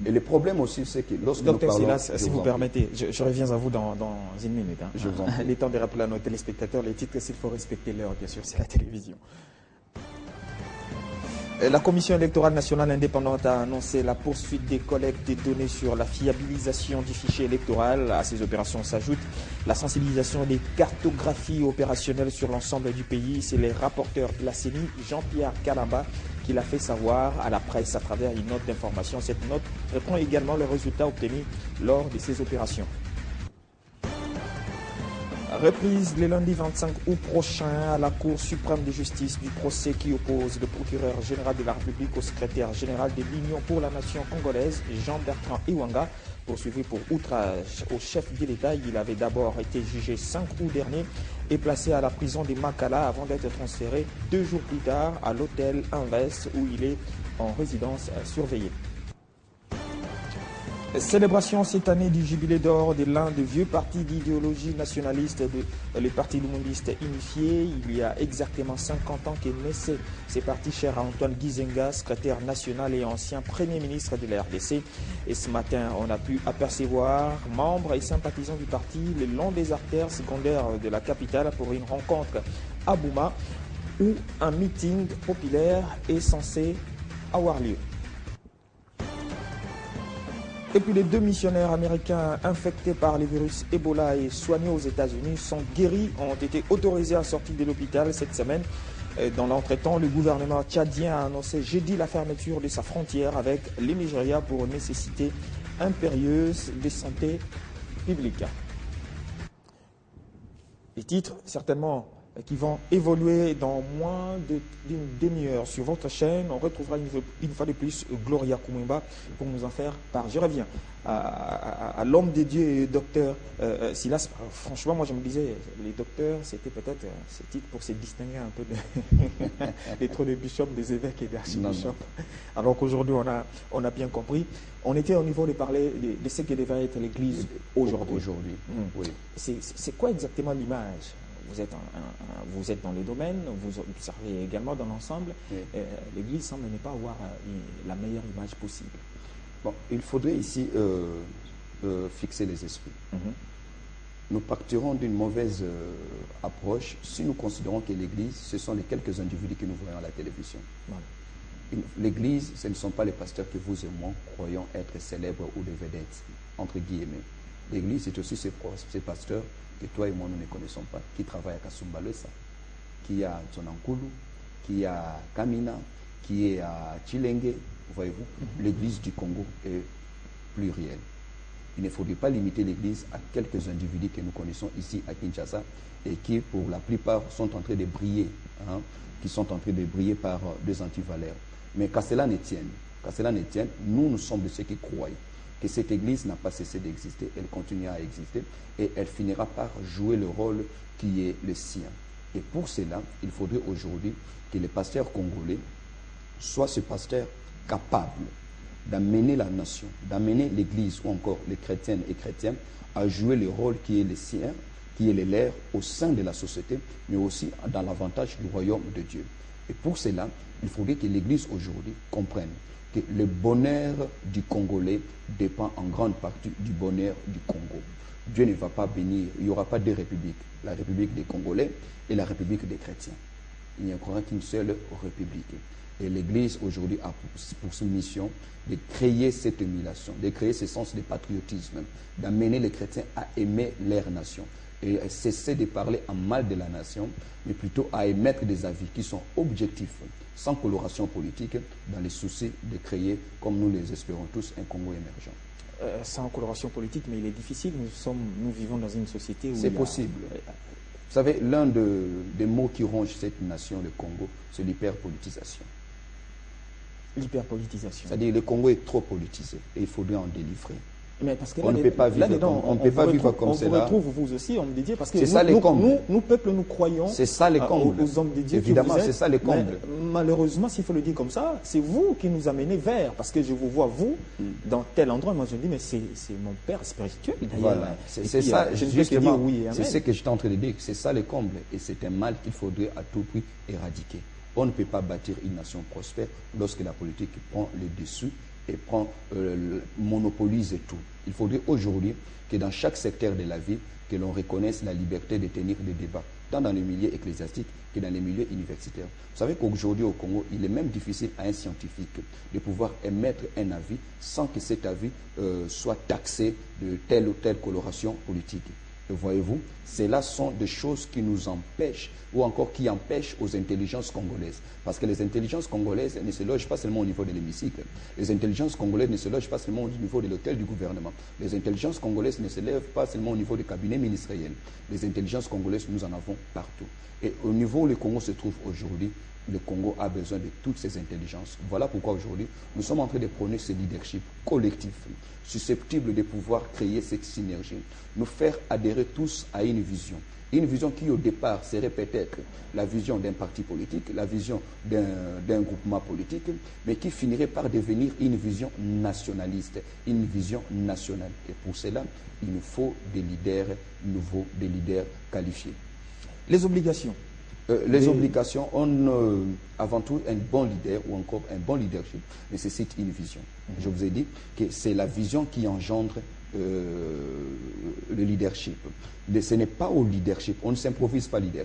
Et le problème aussi, c'est que lorsque Docteur nous parlons... Silas, si vous permettez, je reviens à vous dans une minute. Hein. Je vous en prie. Les temps de rappeler à nos téléspectateurs les titres, s'il faut respecter l'heure, bien sûr, c'est la télévision. La Commission électorale nationale indépendante a annoncé la poursuite des collectes des données sur la fiabilisation du fichier électoral. À ces opérations s'ajoute la sensibilisation des cartographies opérationnelles sur l'ensemble du pays. C'est le rapporteur de la CENI, Jean-Pierre Kalamba, qui l'a fait savoir à la presse à travers une note d'information. Cette note reprend également les résultats obtenus lors de ces opérations. Reprise le lundi 25 août prochain à la Cour suprême de justice du procès qui oppose le procureur général de la République au secrétaire général de l'Union pour la nation congolaise, Jean-Bertrand Iwanga, poursuivi pour outrage au chef de l'État. Il avait d'abord été jugé 5 août dernier et placé à la prison de Makala avant d'être transféré 2 jours plus tard à l'hôtel Invest où il est en résidence surveillée. Célébration cette année du jubilé d'or de l'un des vieux partis d'idéologie nationaliste, le Parti Lumundiste Unifié. Il y a exactement 50 ans qu'est né ce parti cher à Antoine Gizenga, secrétaire national et ancien Premier ministre de la RDC. Et ce matin, on a pu apercevoir membres et sympathisants du parti le long des artères secondaires de la capitale pour une rencontre à Bouma où un meeting populaire est censé avoir lieu. Et puis les 2 missionnaires américains infectés par le virus Ebola et soignés aux États-Unis sont guéris, ont été autorisés à sortir de l'hôpital cette semaine. Dans l'entretemps, le gouvernement tchadien a annoncé jeudi la fermeture de sa frontière avec le Nigeria pour nécessité impérieuse de santé publique. Les titres, certainement, qui vont évoluer dans moins d'une demi-heure sur votre chaîne. On retrouvera une fois de plus Gloria Kumwemba pour nous en faire part. Je reviens à l'homme de Dieu et docteur Silas. Franchement, moi je me disais, les docteurs, c'était peut-être ce titre pour se distinguer un peu des trop de bishops, des évêques et des archibishops. Alors qu'aujourd'hui, on a bien compris. On était au niveau de parler de ce que devrait être l'Église aujourd'hui. Oui. C'est quoi exactement l'image ? Vous êtes dans le domaine, vous observez également dans l'ensemble. Oui. L'Église semble ne pas avoir la meilleure image possible. Bon, il faudrait ici fixer les esprits. Nous partirons d'une mauvaise approche si nous considérons que l'Église, ce sont les quelques individus que nous voyons à la télévision. L'Église, ce ne sont pas les pasteurs que vous et moi croyons être célèbres ou des vedettes, entre guillemets. L'Église, c'est aussi ces pasteurs que toi et moi nous ne connaissons pas, qui travaillent à Kasumbalesa, qui est à Tsonankulu, qui est à Kamina, qui est à Chilenge, voyez-vous. L'Église du Congo est plurielle. Il ne faudrait pas limiter l'Église à quelques individus que nous connaissons ici à Kinshasa et qui, pour la plupart, sont en train de briller, qui sont en train de briller par des antivaleurs. Mais qu'à cela ne tienne, nous sommes de ceux qui croient que cette Église n'a pas cessé d'exister, elle continue à exister et elle finira par jouer le rôle qui est le sien. Et pour cela, il faudrait aujourd'hui que les pasteurs congolais soient ce pasteur capable d'amener la nation, d'amener l'Église ou encore les chrétiennes et chrétiens à jouer le rôle qui est le sien, qui est le leur au sein de la société, mais aussi dans l'avantage du royaume de Dieu. Et pour cela, il faudrait que l'Église aujourd'hui comprenne que le bonheur du Congolais dépend en grande partie du bonheur du Congo. Dieu ne va pas bénir, il n'y aura pas 2 républiques, la République des Congolais et la République des chrétiens. Il n'y aura qu'une seule république. Et l'Église aujourd'hui a pour sa mission de créer cette émulation, de créer ce sens de patriotisme, d'amener les chrétiens à aimer leur nation et à cesser de parler en mal de la nation, mais plutôt à émettre des avis qui sont objectifs, sans coloration politique, dans les soucis de créer, comme nous les espérons tous, un Congo émergent. Sans coloration politique, mais il est difficile, nous vivons dans une société où... C'est possible. Vous savez, l'un des mots qui ronge cette nation, le Congo, c'est l'hyperpolitisation. L'hyperpolitisation. C'est-à-dire que le Congo est trop politisé et il faudrait en délivrer. Mais parce que on ne peut pas vivre comme cela. On retrouve vous aussi, on me dit, parce que nous, peuple, nous croyons aux hommes de Dieu. Évidemment, c'est ça les combles. Malheureusement, s'il faut le dire comme ça, c'est vous qui nous amenez vers, parce que je vous vois, vous, dans tel endroit, moi je me dis, mais c'est mon père spirituel. Voilà, c'est ça, justement, c'est ce que j'étais en train de dire, c'est ça les combles, et c'est un mal qu'il faudrait à tout prix éradiquer. On ne peut pas bâtir une nation prospère lorsque la politique prend le dessus et monopolise tout. Il faudrait aujourd'hui que dans chaque secteur de la vie, que l'on reconnaisse la liberté de tenir des débats, tant dans les milieux ecclésiastiques que dans les milieux universitaires. Vous savez qu'aujourd'hui au Congo, il est même difficile à un scientifique de pouvoir émettre un avis sans que cet avis soit taxé de telle ou telle coloration politique. Voyez-vous, cela sont des choses qui nous empêchent, ou encore qui empêchent aux intelligences congolaises. Parce que les intelligences congolaises ne se logent pas seulement au niveau de l'hémicycle. Les intelligences congolaises ne se logent pas seulement au niveau de l'hôtel du gouvernement. Les intelligences congolaises ne se lèvent pas seulement au niveau des cabinets ministériels. Les intelligences congolaises, nous en avons partout. Et au niveau où le Congo se trouve aujourd'hui, le Congo a besoin de toutes ces intelligences. Voilà pourquoi aujourd'hui, nous sommes en train de prôner ce leadership collectif, susceptible de pouvoir créer cette synergie, nous faire adhérer tous à une vision. Une vision qui, au départ, serait peut-être la vision d'un parti politique, la vision d'un groupement politique, mais qui finirait par devenir une vision nationaliste, une vision nationale. Et pour cela, il nous faut des leaders nouveaux, des leaders qualifiés. Les obligations. Les obligations, avant tout, un bon leader ou encore un bon leadership nécessite une vision. Je vous ai dit que c'est la vision qui engendre le leadership. Mais ce n'est pas au leadership, on ne s'improvise pas leader,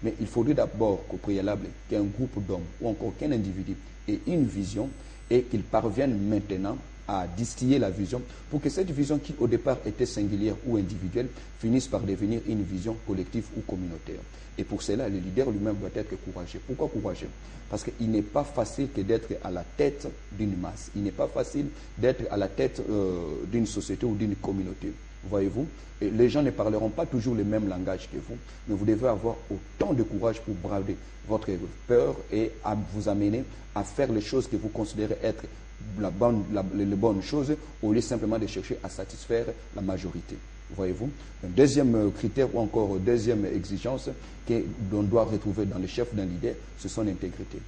mais il faudrait d'abord qu'au préalable, qu'un groupe d'hommes ou encore qu'un individu ait une vision et qu'il parvienne maintenant à distiller la vision pour que cette vision qui au départ était singulière ou individuelle finisse par devenir une vision collective ou communautaire. Et pour cela, le leader lui-même doit être courageux. Pourquoi courageux? Parce qu'il n'est pas facile que d'être à la tête d'une masse. Il n'est pas facile d'être à la tête d'une société ou d'une communauté. Voyez-vous? Et les gens ne parleront pas toujours le même langage que vous, mais vous devez avoir autant de courage pour braver votre peur et à vous amener à faire les choses que vous considérez être les bonnes choses au lieu simplement de chercher à satisfaire la majorité. Voyez-vous? Un deuxième critère ou encore deuxième exigence qu'on doit retrouver dans le chef d'un leader, c'est son intégrité.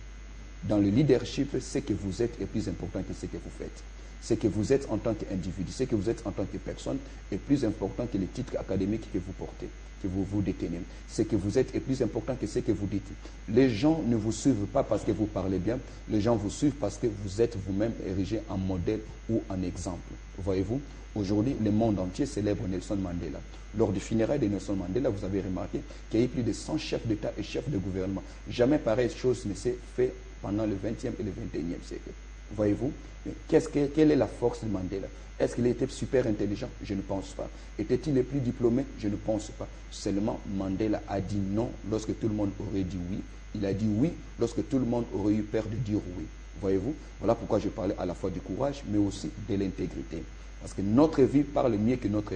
Dans le leadership, ce que vous êtes est plus important que ce que vous faites. Ce que vous êtes en tant qu'individu, ce que vous êtes en tant que personne est plus important que les titres académiques que vous portez, que vous détenez. Ce que vous êtes est plus important que ce que vous dites. Les gens ne vous suivent pas parce que vous parlez bien, les gens vous suivent parce que vous êtes vous-même érigé en modèle ou en exemple. Voyez-vous? Aujourd'hui, le monde entier célèbre Nelson Mandela. Lors du funérail de Nelson Mandela, vous avez remarqué qu'il y a eu plus de 100 chefs d'État et chefs de gouvernement. Jamais pareille chose ne s'est fait pendant le 20e et le 21e siècle. Voyez-vous? Mais quelle est la force de Mandela? Est-ce qu'il était super intelligent? Je ne pense pas. Était-il le plus diplômé? Je ne pense pas. Seulement, Mandela a dit non lorsque tout le monde aurait dit oui. Il a dit oui lorsque tout le monde aurait eu peur de dire oui. Voyez-vous? Voilà pourquoi je parlais à la fois du courage, mais aussi de l'intégrité. Parce que notre vie parle mieux que notre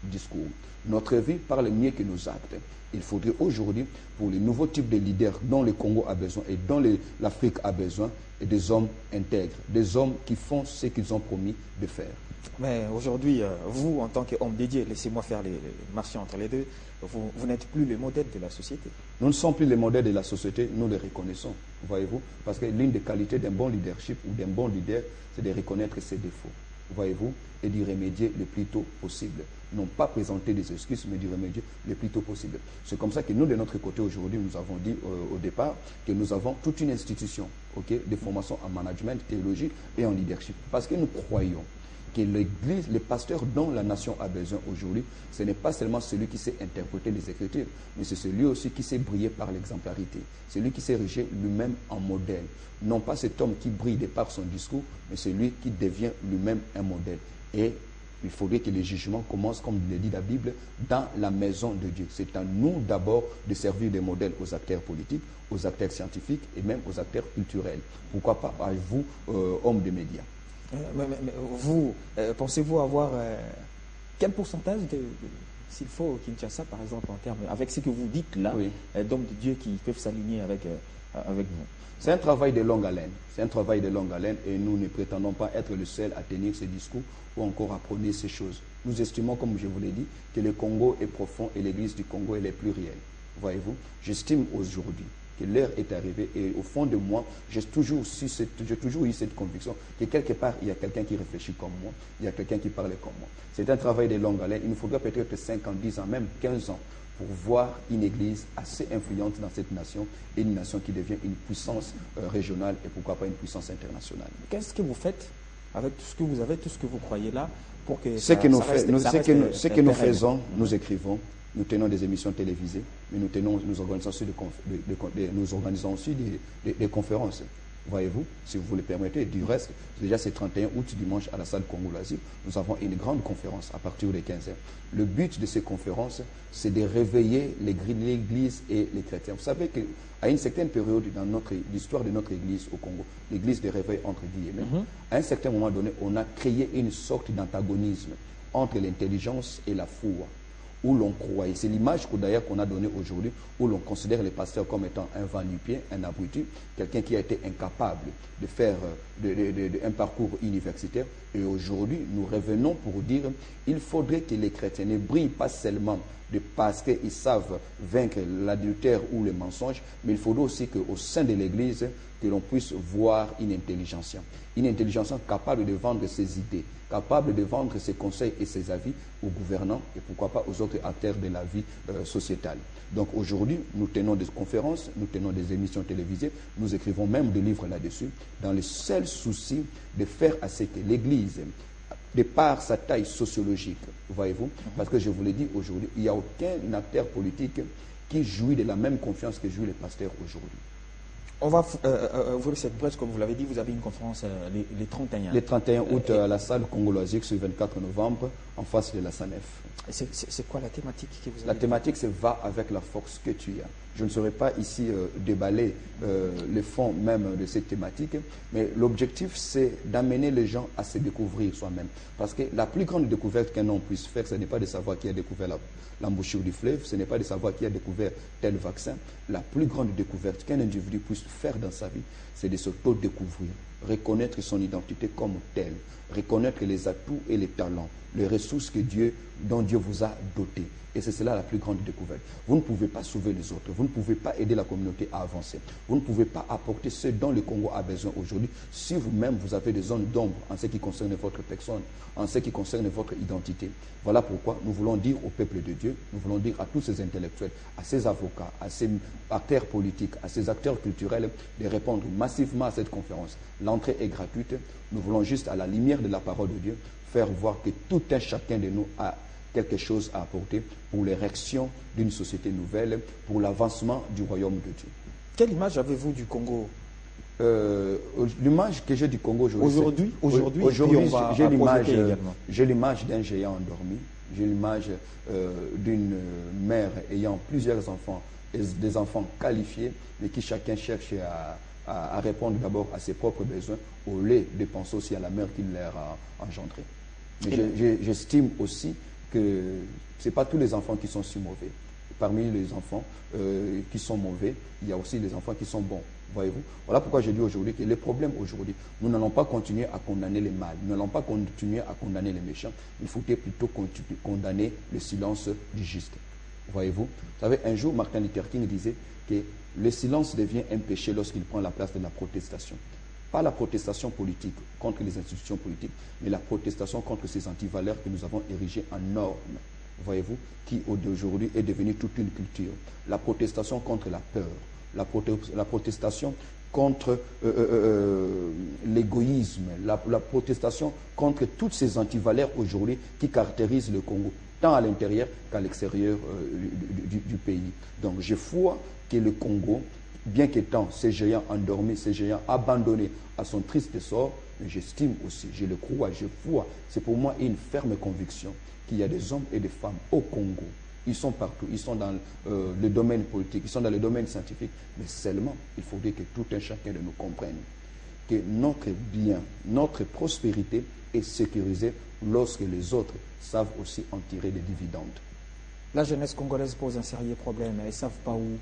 discours. Notre vie parle mieux que nos actes. Il faudrait aujourd'hui, pour les nouveaux types de leaders dont le Congo a besoin et dont l'Afrique a besoin, des hommes intègres, des hommes qui font ce qu'ils ont promis de faire. Mais aujourd'hui, vous, en tant qu'homme dédié, laissez-moi faire les marchés entre les deux, vous n'êtes plus le modèle de la société. Nous ne sommes plus les modèles de la société, nous les reconnaissons, voyez-vous, parce que l'une des qualités d'un bon leadership ou d'un bon leader, c'est de reconnaître ses défauts, voyez-vous, et d'y remédier le plus tôt possible. Non pas présenter des excuses, mais d'y remédier le plus tôt possible. C'est comme ça que nous, de notre côté, aujourd'hui, nous avons dit au départ que nous avons toute une institution de formation en management, théologie et en leadership. Parce que nous croyons que l'Église, le pasteur dont la nation a besoin aujourd'hui, ce n'est pas seulement celui qui sait interpréter les Écritures, mais c'est celui aussi qui sait briller par l'exemplarité, celui qui sait ériger lui-même en modèle. Non pas cet homme qui brille de par son discours, mais celui qui devient lui-même un modèle. Et il faudrait que les jugements commencent, comme le dit la Bible, dans la maison de Dieu. C'est à nous d'abord de servir de modèle aux acteurs politiques, aux acteurs scientifiques et même aux acteurs culturels. Pourquoi pas à vous, hommes de médias. Mais vous, pensez-vous avoir quel pourcentage s'il faut Kinshasa, par exemple, en termes, avec ce que vous dites là, d'hommes de Dieu qui peuvent s'aligner avec vous? C'est un travail de longue haleine. C'est un travail de longue haleine et nous ne prétendons pas être le seul à tenir ces discours ou encore à prôner ces choses. Nous estimons, comme je vous l'ai dit, que le Congo est profond et l'Église du Congo elle est plurielle. Voyez-vous, j'estime aujourd'hui que l'heure est arrivée. Et au fond de moi, j'ai toujours eu cette conviction que quelque part, il y a quelqu'un qui réfléchit comme moi, il y a quelqu'un qui parle comme moi. C'est un travail de longue haleine. Il nous faudra peut-être 5 ans, 10 ans, même 15 ans pour voir une église assez influente dans cette nation et une nation qui devient une puissance régionale et pourquoi pas une puissance internationale. Qu'est-ce que vous faites avec tout ce que vous avez, tout ce que vous croyez là, pour que ce que nous faisons, nous écrivons, nous tenons des émissions télévisées, mais nous organisons aussi des conférences. Voyez-vous, si vous le permettez. Du reste, déjà c'est 31 août, dimanche, à la salle Congo-Loisir, nous avons une grande conférence à partir des 15h. Le but de ces conférences, c'est de réveiller l'Église et les chrétiens. Vous savez qu'à une certaine période dans l'histoire de notre Église au Congo, l'Église de réveil entre guillemets, à un certain moment donné, on a créé une sorte d'antagonisme entre l'intelligence et la foi, où l'on croyait. C'est l'image d'ailleurs qu'on a donnée aujourd'hui, où l'on considère les pasteurs comme étant un va-nu-pied, un abruti, quelqu'un qui a été incapable de faire un parcours universitaire. Et aujourd'hui, nous revenons pour dire qu'il faudrait que les chrétiens ne brillent pas seulement parce qu'ils savent vaincre l'adultère ou le mensonge, mais il faudrait aussi qu'au sein de l'Église, que l'on puisse voir une intelligentsia capable de vendre ses idées, capable de vendre ses conseils et ses avis aux gouvernants et pourquoi pas aux autres acteurs de la vie sociétale. Donc aujourd'hui, nous tenons des conférences, nous tenons des émissions télévisées, nous écrivons même des livres là-dessus, dans le seul souci de faire à ce que l'Église, de par sa taille sociologique, voyez-vous, parce que je vous l'ai dit aujourd'hui, il n'y a aucun acteur politique qui jouit de la même confiance que jouent les pasteurs aujourd'hui. On va ouvrir cette brèche, comme vous l'avez dit, vous avez une conférence les 31. Le 31 août à la salle Congo-Loisir, sur le 24 novembre, en face de la SANEF. C'est quoi la thématique que vous avez? La thématique, c'est « Va avec la force que tu as ». Je ne saurais pas ici déballer le fond même de cette thématique, mais l'objectif, c'est d'amener les gens à se découvrir soi-même. Parce que la plus grande découverte qu'un homme puisse faire, ce n'est pas de savoir qui a découvert l'embouchure du fleuve, ce n'est pas de savoir qui a découvert tel vaccin. La plus grande découverte qu'un individu puisse faire dans sa vie, c'est de s'auto-découvrir, reconnaître son identité comme telle, reconnaître les atouts et les talents, les ressources dont Dieu vous a dotés. Et c'est cela la plus grande découverte. Vous ne pouvez pas sauver les autres. Vous ne pouvez pas aider la communauté à avancer. Vous ne pouvez pas apporter ce dont le Congo a besoin aujourd'hui si vous-même vous avez des zones d'ombre en ce qui concerne votre personne, en ce qui concerne votre identité. Voilà pourquoi nous voulons dire au peuple de Dieu, nous voulons dire à tous ces intellectuels, à ces avocats, à ces acteurs politiques, à ces acteurs culturels de répondre massivement à cette conférence. L'entrée est gratuite. Nous voulons juste, à la lumière de la parole de Dieu, faire voir que tout un chacun de nous a quelque chose à apporter pour l'érection d'une société nouvelle, pour l'avancement du royaume de Dieu. Quelle image avez-vous du Congo? L'image que j'ai du Congo aujourd'hui, j'ai l'image d'un géant endormi, j'ai l'image d'une mère ayant plusieurs enfants, des enfants qualifiés, mais qui chacun cherche à répondre d'abord à ses propres besoins, au lieu de penser aussi à la mère qui leur a engendré. Mais j'estime aussi que ce n'est pas tous les enfants qui sont si mauvais. Parmi les enfants qui sont mauvais, il y a aussi des enfants qui sont bons. Voyez-vous? Voilà pourquoi je dis aujourd'hui que le problème aujourd'hui, nous n'allons pas continuer à condamner les mal, nous n'allons pas continuer à condamner les méchants, il faudrait plutôt condamner le silence du juste. Voyez-vous? Vous savez, un jour, Martin Luther King disait que le silence devient un péché lorsqu'il prend la place de la protestation. Pas la protestation politique contre les institutions politiques, mais la protestation contre ces antivaleurs que nous avons érigées en normes, voyez-vous, qui d'aujourd'hui est devenue toute une culture. La protestation contre la peur, la protestation contre l'égoïsme, la protestation contre toutes ces antivaleurs aujourd'hui qui caractérisent le Congo, tant à l'intérieur qu'à l'extérieur du pays. Donc je vois que le Congo, bien qu'étant ces géants endormis, ces géants abandonnés à son triste sort, j'estime aussi, je le crois, je vois, c'est pour moi une ferme conviction qu'il y a des hommes et des femmes au Congo. Ils sont partout, ils sont dans le domaine politique, ils sont dans le domaine scientifique, mais seulement il faudrait que tout un chacun de nous comprenne que notre bien, notre prospérité est sécurisée lorsque les autres savent aussi en tirer des dividendes. La jeunesse congolaise pose un sérieux problème, elles ne savent pas où.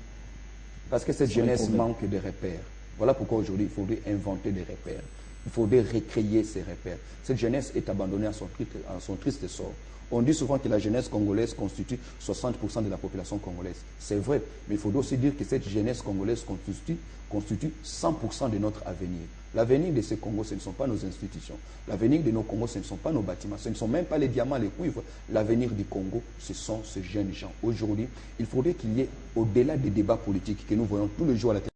Parce que cette jeunesse manque de repères. Voilà pourquoi aujourd'hui il faudrait inventer des repères. Il faudrait recréer ces repères. Cette jeunesse est abandonnée à son triste sort. On dit souvent que la jeunesse congolaise constitue 60% de la population congolaise. C'est vrai, mais il faut aussi dire que cette jeunesse congolaise constitue 100% de notre avenir. L'avenir de ce Congo, ce ne sont pas nos institutions. L'avenir de nos Congos, ce ne sont pas nos bâtiments. Ce ne sont même pas les diamants, les cuivres. L'avenir du Congo, ce sont ces jeunes gens. Aujourd'hui, il faudrait qu'il y ait, au-delà des débats politiques que nous voyons tous les jours à la télévision,